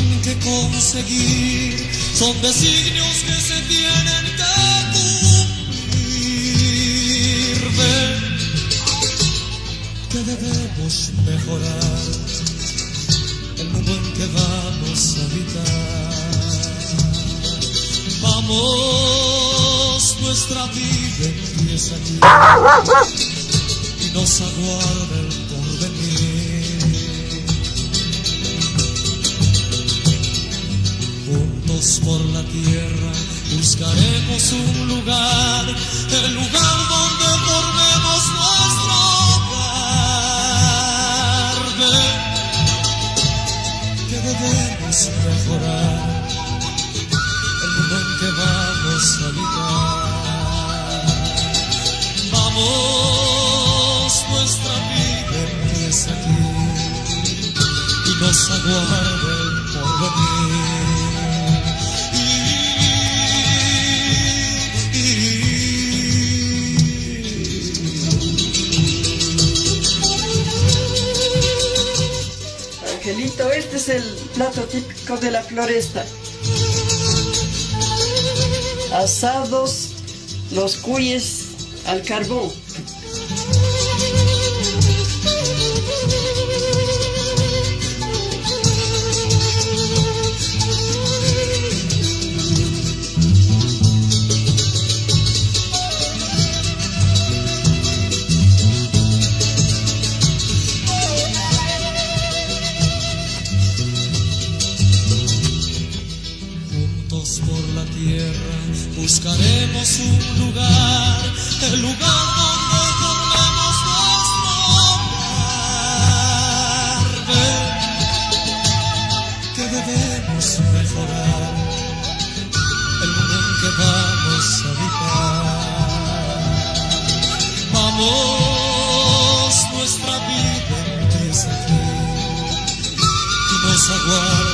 fin que conseguir, son designios que se tienen que cumplir. Ven, que debemos mejorar el mundo en que vamos a habitar. Vamos, nuestra vida empieza aquí y nos aguarda el porvenir. Juntos por la tierra buscaremos un lugar, el lugar donde formemos nuestro hogar. Ven, que debemos mejorar el mundo en que vamos a habitar. Vamos, nuestra vida empieza aquí y nos aguarda el porvenir. Angelito, este es el plato típico de la floresta. Asados los cuyes al carbón. Por la tierra buscaremos un lugar, el lugar donde formemos nuestro hogar. Ven, que debemos mejorar el mundo en que vamos a habitar. Vamos, nuestra vida empieza aquí y nos aguarda